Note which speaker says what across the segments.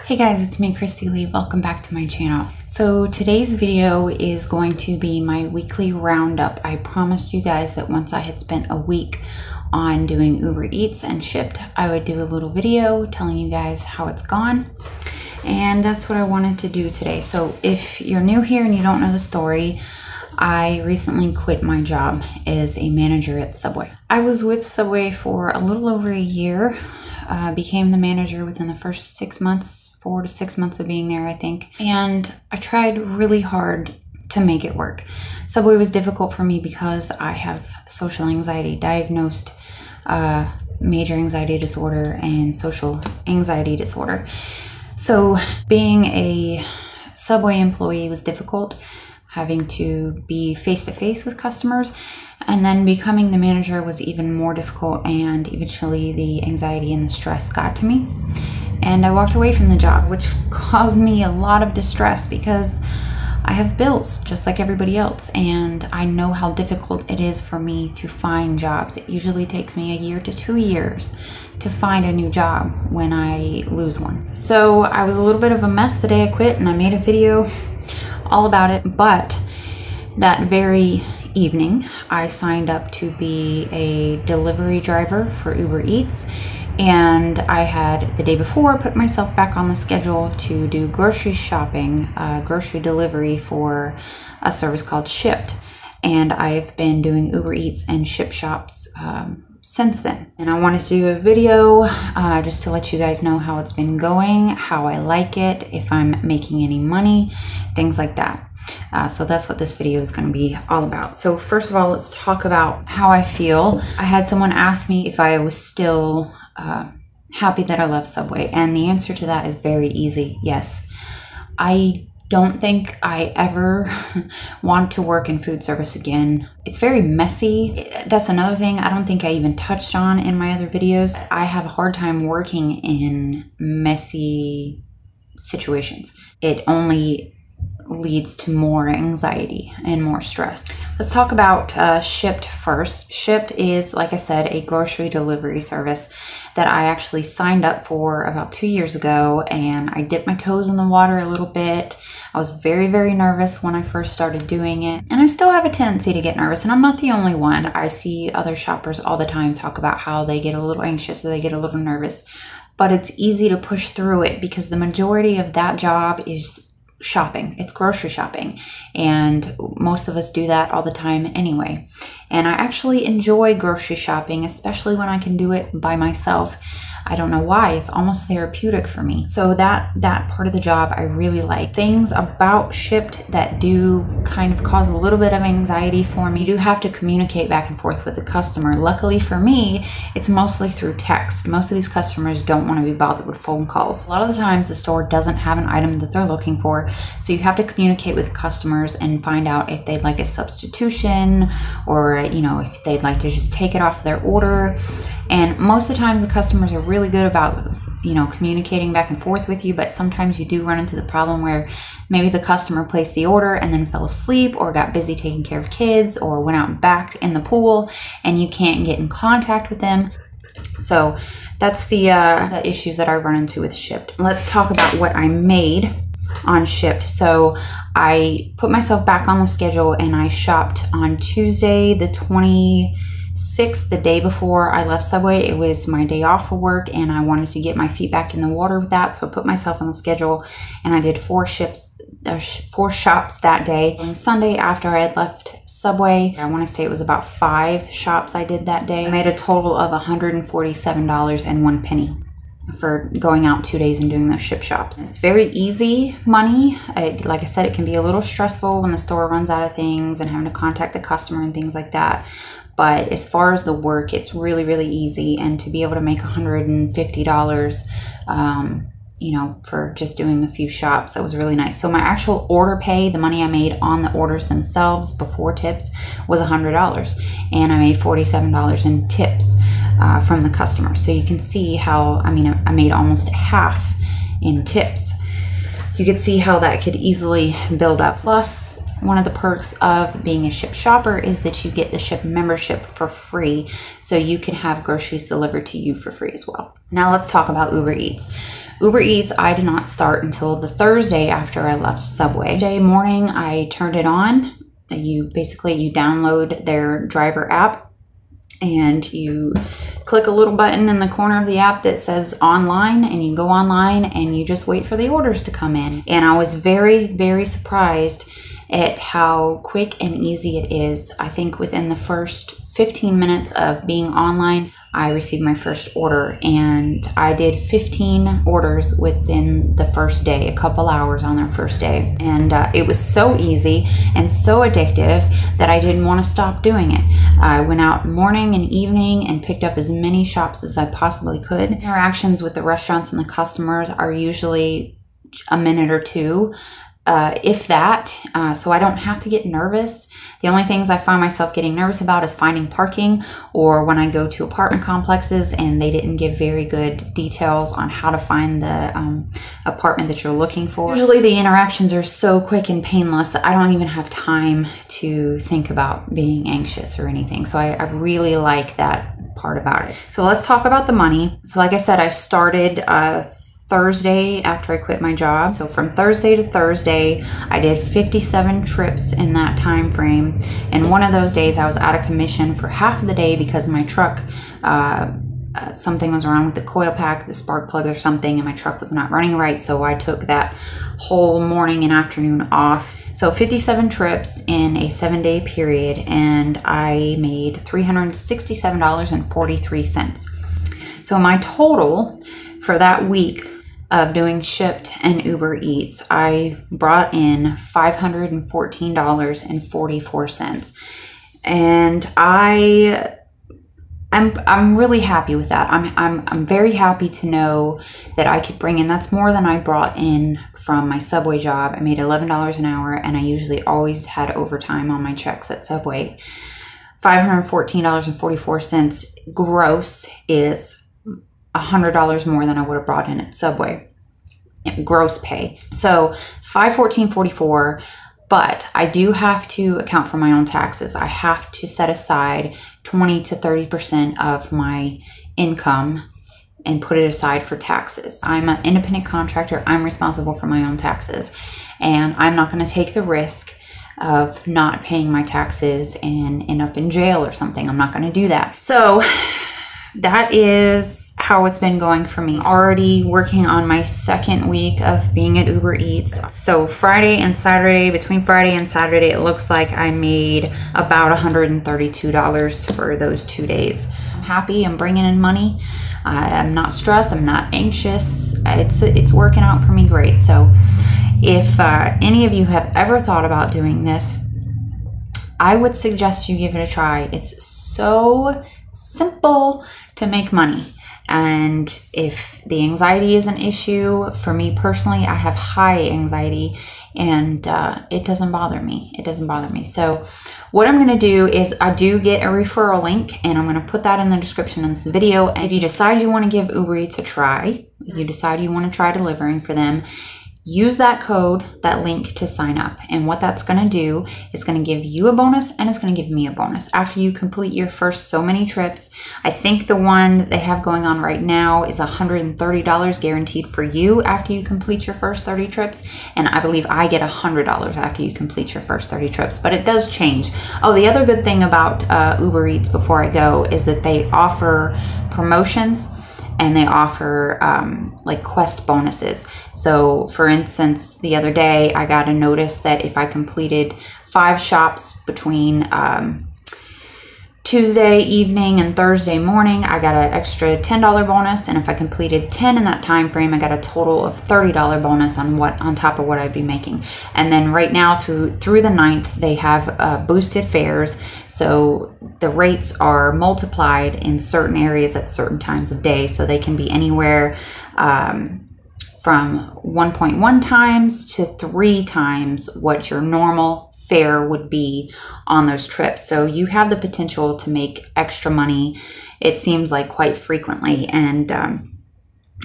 Speaker 1: Hey guys, it's me, Christy Lee. Welcome back to my channel. So today's video is going to be my weekly roundup. I promised you guys that once I had spent a week on doing Uber Eats and Shipt, I would do a little video telling you guys how it's gone. And that's what I wanted to do today. So if you're new here and you don't know the story, I recently quit my job as a manager at Subway. I was with Subway for a little over a year. Became the manager within the first 6 months, 4 to 6 months of being there, I think. And I tried really hard to make it work. Subway was difficult for me because I have social anxiety, diagnosed major anxiety disorder and social anxiety disorder. So being a Subway employee was difficult, having to be face-to-face with customers. And then becoming the manager was even more difficult, and eventually the anxiety and the stress got to me. And I walked away from the job, which caused me a lot of distress because I have bills just like everybody else, and I know how difficult it is for me to find jobs. It usually takes me 1 year to 2 years to find a new job when I lose one. So I was a little bit of a mess the day I quit, and I made a video all about it. But that very evening, I signed up to be a delivery driver for Uber Eats, and I had the day before put myself back on the schedule to do grocery shopping, grocery delivery for a service called Shipt, and I've been doing Uber Eats and Shipt shops since then. And I wanted to do a video just to let you guys know how it's been going, how I like it, if I'm making any money, things like that. So that's what this video is going to be all about. So first of all, let's talk about how I feel. I had someone ask me if I was still happy that I left Subway, and the answer to that is very easy. Yes. I don't think I ever want to work in food service again. It's very messy. That's another thing I don't think I even touched on in my other videos. I have a hard time working in messy situations. It only leads to more anxiety and more stress. Let's talk about Shipt first. Shipt is, like I said, a grocery delivery service that I actually signed up for about 2 years ago, and I dipped my toes in the water a little bit. I was very, very nervous when I first started doing it, and I still have a tendency to get nervous, and I'm not the only one. I see other shoppers all the time talk about how they get a little anxious or they get a little nervous, but it's easy to push through it because the majority of that job is shopping. It's grocery shopping, and most of us do that all the time anyway. And I actually enjoy grocery shopping, especially when I can do it by myself. I don't know why, it's almost therapeutic for me. So that part of the job I really like. Things about Shipt that do kind of cause a little bit of anxiety for me. You do have to communicate back and forth with the customer. Luckily for me, it's mostly through text. Most of these customers don't want to be bothered with phone calls. A lot of the times the store doesn't have an item that they're looking for, so you have to communicate with customers and find out if they'd like a substitution, or if they'd like to just take it off their order. And most of the time the customers are really good about communicating back and forth with you, but sometimes you do run into the problem where maybe the customer placed the order and then fell asleep, or got busy taking care of kids, or went out back in the pool and you can't get in contact with them. So that's the issues that I run into with Shipt. Let's talk about what I made on Shipt. So I put myself back on the schedule, and I shopped on Tuesday the 26th, the day before I left Subway. It was my day off of work, and I wanted to get my feet back in the water with that, so I put myself on the schedule, and I did 4 shops that day. On Sunday, after I had left Subway, I want to say it was about 5 shops I did that day. I made a total of $147.01 for going out 2 days and doing those Shipt shops. It's very easy money. Like I said, it can be a little stressful when the store runs out of things and having to contact the customer and things like that. But as far as the work, it's really, really easy. And to be able to make $150, for just doing a few shops, that was really nice. So my actual order pay, the money I made on the orders themselves before tips, was $100. And I made $47 in tips from the customer. So you can see how, I made almost half in tips. You could see how that could easily build up. Plus, One of the perks of being a Shipt shopper is that you get the Shipt membership for free, so you can have groceries delivered to you for free as well. Now let's talk about Uber Eats. Uber Eats, I did not start until the Thursday after I left Subway. Thursday morning, I turned it on. You download their driver app, and you click a little button in the corner of the app that says online, and you go online and you just wait for the orders to come in. And I was very, very surprised at how quick and easy it is. I think within the first 15 minutes of being online, I received my first order, and I did 15 orders within the first day, a couple hours on their first day. And it was so easy and so addictive that I didn't want to stop doing it. I went out morning and evening and picked up as many shops as I possibly could. Interactions with the restaurants and the customers are usually a minute or two, if that, so I don't have to get nervous. The only things I find myself getting nervous about is finding parking, or when I go to apartment complexes and they didn't give very good details on how to find the apartment that you're looking for. Usually the interactions are so quick and painless that I don't even have time to think about being anxious or anything. So I really like that part about it. So let's talk about the money. So like I said, I started Thursday after I quit my job. So from Thursday to Thursday, I did 57 trips in that time frame. And one of those days I was out of commission for half of the day because my truck, something was wrong with the coil pack, the spark plug or something, and my truck was not running right. So I took that whole morning and afternoon off. So 57 trips in a 7-day period, and I made $367.43. So my total for that week of doing Shipt and Uber Eats, I brought in $514.44, and I'm really happy with that. I'm very happy to know that I could bring in, that's more than I brought in from my Subway job. I made $11 an hour, and I usually always had overtime on my checks at Subway. $514.44 gross is $100 more than I would have brought in at Subway, gross pay. So $514.44, but I do have to account for my own taxes. I have to set aside 20 to 30% of my income and put it aside for taxes. I'm an independent contractor. I'm responsible for my own taxes, and I'm not going to take the risk of not paying my taxes and end up in jail or something. I'm not going to do that. So that is how it's been going for me. Already working on my second week of being at Uber Eats. So Friday and Saturday, between Friday and Saturday, it looks like I made about $132 for those 2 days. I'm happy, I'm bringing in money. I'm not stressed, I'm not anxious. It's working out for me great. So if any of you have ever thought about doing this, I would suggest you give it a try. It's so simple to make money. And if the anxiety is an issue, for me personally, I have high anxiety, and it doesn't bother me. It doesn't bother me. So what I'm going to do is I do get a referral link, and I'm going to put that in the description of this video. And if you decide you want to give Uber Eats a try, you decide you want to try delivering for them, use that code, that link to sign up. And what that's going to do is going to give you a bonus, and it's going to give me a bonus. After you complete your first so many trips, I think the one that they have going on right now is $130 guaranteed for you after you complete your first 30 trips. And I believe I get $100 after you complete your first 30 trips, but it does change. Oh, the other good thing about Uber Eats before I go is that they offer promotions, and they offer like quest bonuses. So for instance, the other day I got a notice that if I completed 5 shops between Tuesday evening and Thursday morning, I got an extra $10 bonus, and if I completed 10 in that time frame, I got a total of $30 bonus on top of what I'd be making. And then right now through the 9th, they have boosted fares, so the rates are multiplied in certain areas at certain times of day, so they can be anywhere from 1.1 times to 3 times what your normal fare would be on those trips. So you have the potential to make extra money, it seems like, quite frequently. And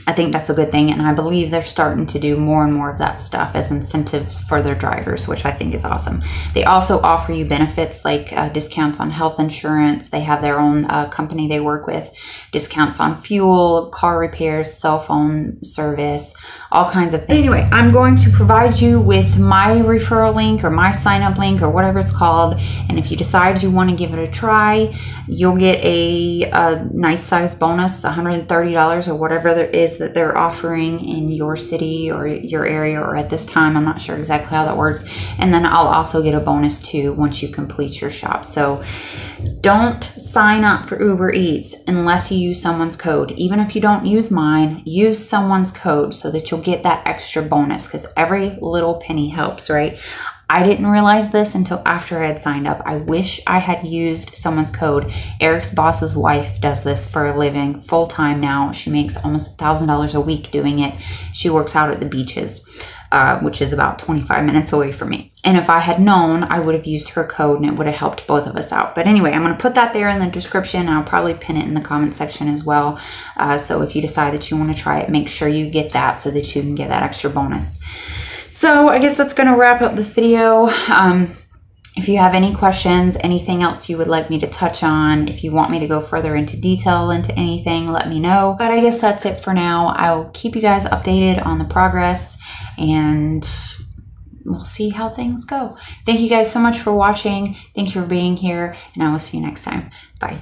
Speaker 1: I think that's a good thing, and I believe they're starting to do more and more of that stuff as incentives for their drivers, which I think is awesome. They also offer you benefits like discounts on health insurance. They have their own company they work with, discounts on fuel, car repairs, cell phone service, all kinds of things. Anyway, I'm going to provide you with my referral link or my sign up link or whatever it's called, and if you decide you want to give it a try, you'll get a nice size bonus, $130 or whatever there is that they're offering in your city or your area, or at this time, I'm not sure exactly how that works. And then I'll also get a bonus too once you complete your shop. So don't sign up for Uber Eats unless you use someone's code. Even if you don't use mine, use someone's code so that you'll get that extra bonus, because every little penny helps, right? I didn't realize this until after I had signed up. I wish I had used someone's code. Eric's boss's wife does this for a living, full time now. She makes almost $1,000 a week doing it. She works out at the beaches, which is about 25 minutes away from me. And if I had known, I would have used her code and it would have helped both of us out. But anyway, I'm going to put that there in the description. I'll probably pin it in the comment section as well. So if you decide that you want to try it, make sure you get that so that you can get that extra bonus. So I guess that's going to wrap up this video. If you have any questions, anything else you would like me to touch on, if you want me to go further into detail into anything, let me know. But I guess that's it for now. I'll keep you guys updated on the progress, and we'll see how things go. Thank you guys so much for watching. Thank you for being here, and I will see you next time. Bye.